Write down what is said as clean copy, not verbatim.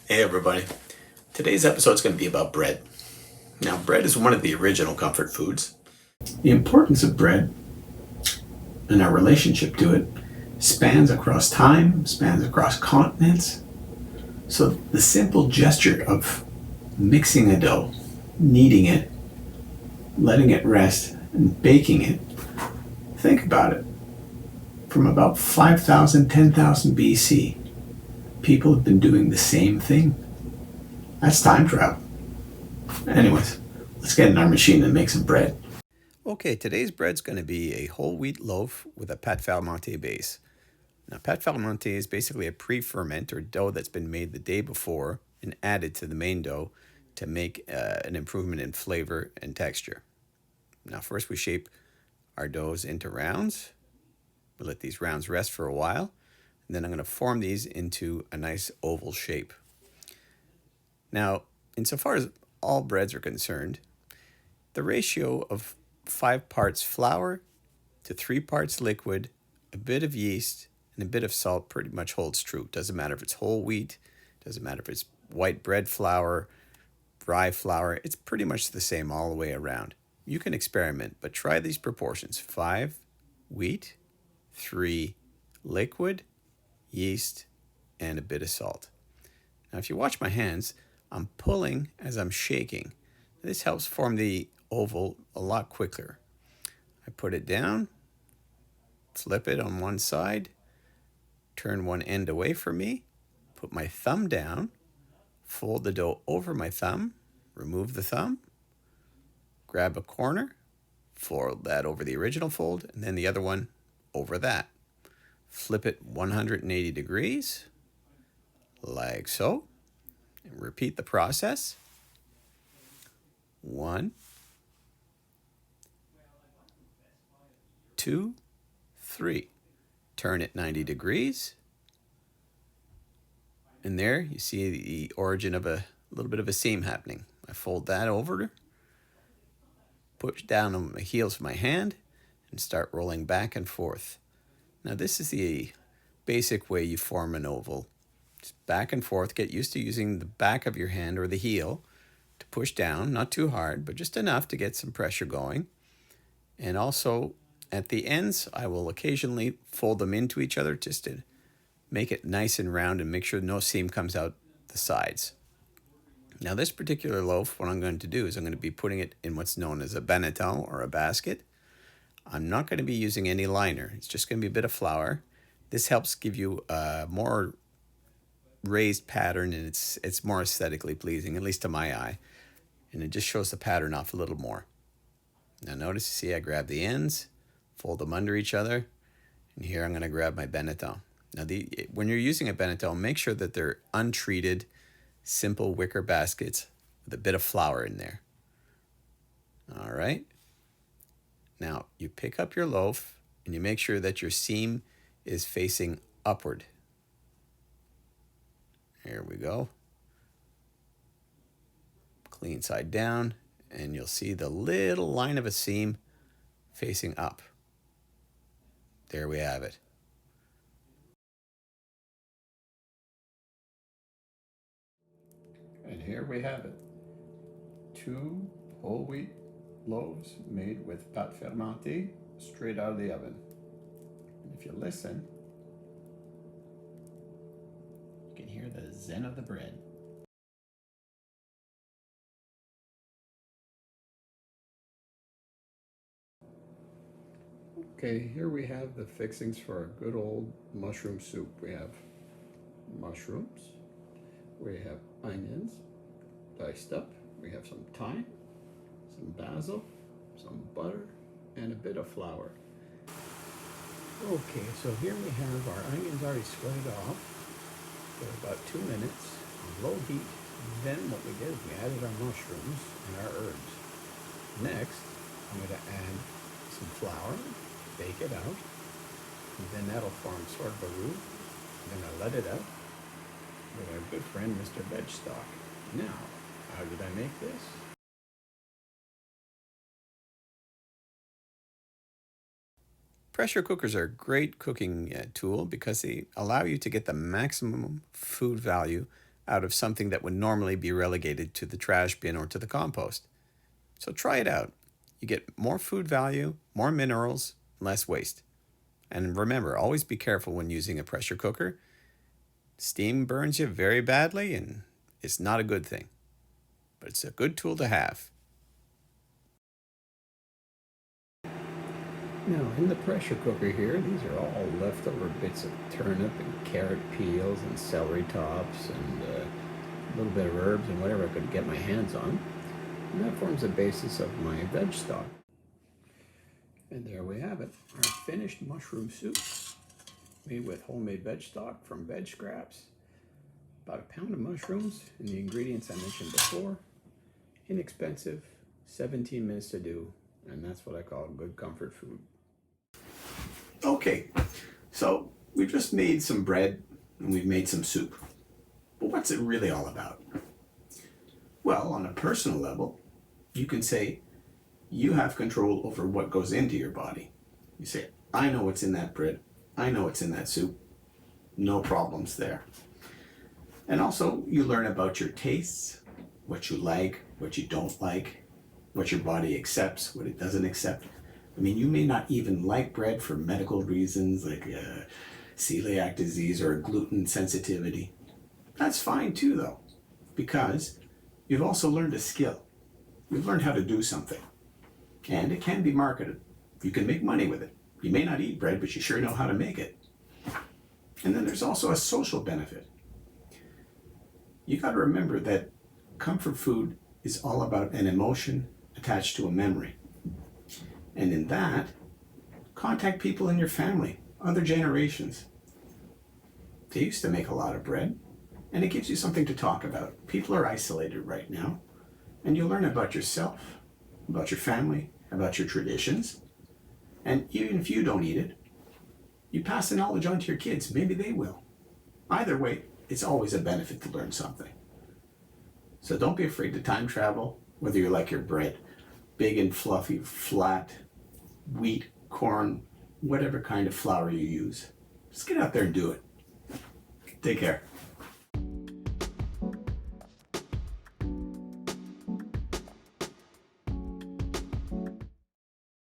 Hey everybody. Today's episode is going to be about bread. Now, bread is one of the original comfort foods. The importance of bread and our relationship to it spans across time, spans across continents. So the simple gesture of mixing a dough, kneading it, letting it rest, and baking it, think about it. From about 5,000, 10,000 BC, people have been doing the same thing. That's time travel. Anyways, let's get in our machine and make some bread. Okay, today's bread's going to be a whole wheat loaf with a pâte fermentée base. Now, pâte fermentée is basically a pre-ferment or dough that's been made the day before and added to the main dough to make an improvement in flavor and texture. Now, first we shape our doughs into rounds. We'll let these rounds rest for a while. And then I'm going to form these into a nice oval shape. Now, insofar as all breads are concerned, the ratio of 5 parts flour to 3 parts liquid, a bit of yeast, and a bit of salt pretty much holds true. Doesn't matter if it's whole wheat, doesn't matter if it's white bread flour, rye flour, it's pretty much the same all the way around. You can experiment, but try these proportions. 5 wheat, 3 liquid, yeast, and a bit of salt. Now, if you watch my hands, I'm pulling as I'm shaking. This helps form the oval a lot quicker. I put it down, flip it on one side, turn one end away from me, put my thumb down, fold the dough over my thumb, remove the thumb, grab a corner, fold that over the original fold, and then the other one over that. Flip it 180 degrees, like so, and repeat the process. 1, 2, 3. Turn it 90 degrees. And there you see the origin of a little bit of a seam happening. I fold that over, push down on the heels of my hand, and start rolling back and forth. Now this is the basic way you form an oval. Just back and forth. Get used to using the back of your hand or the heel to push down, not too hard, but just enough to get some pressure going. And also at the ends, I will occasionally fold them into each other just to make it nice and round and make sure no seam comes out the sides. Now this particular loaf, what I'm going to do is I'm going to be putting it in what's known as a banneton or a basket. I'm not going to be using any liner. It's just going to be a bit of flour. This helps give you a more raised pattern, and it's more aesthetically pleasing, at least to my eye. And it just shows the pattern off a little more. Now notice, you see I grab the ends, fold them under each other, and here I'm going to grab my banneton. Now when you're using a banneton, make sure that they're untreated, simple wicker baskets with a bit of flour in there. All right. Now you pick up your loaf and you make sure that your seam is facing upward. Here we go. Clean side down, and you'll see the little line of a seam facing up. There we have it. And here we have it. 2 whole wheat loaves made with pâte fermentée straight out of the oven. And if you listen, you can hear the zen of the bread. Okay, here we have the fixings for a good old mushroom soup. We have mushrooms, we have onions diced up, we have some thyme, some basil, some butter, and a bit of flour. Okay, so here we have our onions already sweated off for about 2 minutes on low heat. Then what we did is we added our mushrooms and our herbs. Next, I'm going to add some flour, bake it out, and then that'll form sort of a roux. Then I let it out with our good friend Mr. Vegstock. Now, how did I make this? Pressure cookers are a great cooking tool because they allow you to get the maximum food value out of something that would normally be relegated to the trash bin or to the compost. So try it out. You get more food value, more minerals, less waste. And remember, always be careful when using a pressure cooker. Steam burns you very badly and it's not a good thing. But it's a good tool to have. Now, in the pressure cooker here, these are all leftover bits of turnip and carrot peels and celery tops and a little bit of herbs and whatever I could get my hands on. And that forms the basis of my veg stock. And there we have it, our finished mushroom soup, made with homemade veg stock from veg scraps. About a pound of mushrooms and the ingredients I mentioned before. Inexpensive, 17 minutes to do, and that's what I call good comfort food. Okay, so we've just made some bread and we've made some soup. But what's it really all about? Well, on a personal level, you can say you have control over what goes into your body. You say, I know what's in that bread. I know what's in that soup. No problems there. And also, you learn about your tastes, what you like, what you don't like, what your body accepts, what it doesn't accept. I mean, you may not even like bread for medical reasons like celiac disease or gluten sensitivity. That's fine too, though, because you've also learned a skill. You've learned how to do something. And it can be marketed. You can make money with it. You may not eat bread, but you sure know how to make it. And then there's also a social benefit. You got to remember that comfort food is all about an emotion attached to a memory. And in that, contact people in your family, other generations. They used to make a lot of bread, and it gives you something to talk about. People are isolated right now, and you learn about yourself, about your family, about your traditions. And even if you don't eat it, you pass the knowledge on to your kids. Maybe they will. Either way, it's always a benefit to learn something. So don't be afraid to time travel, whether you like your bread big and fluffy, flat, wheat, corn, whatever kind of flour you use. Just get out there and do it. Take care.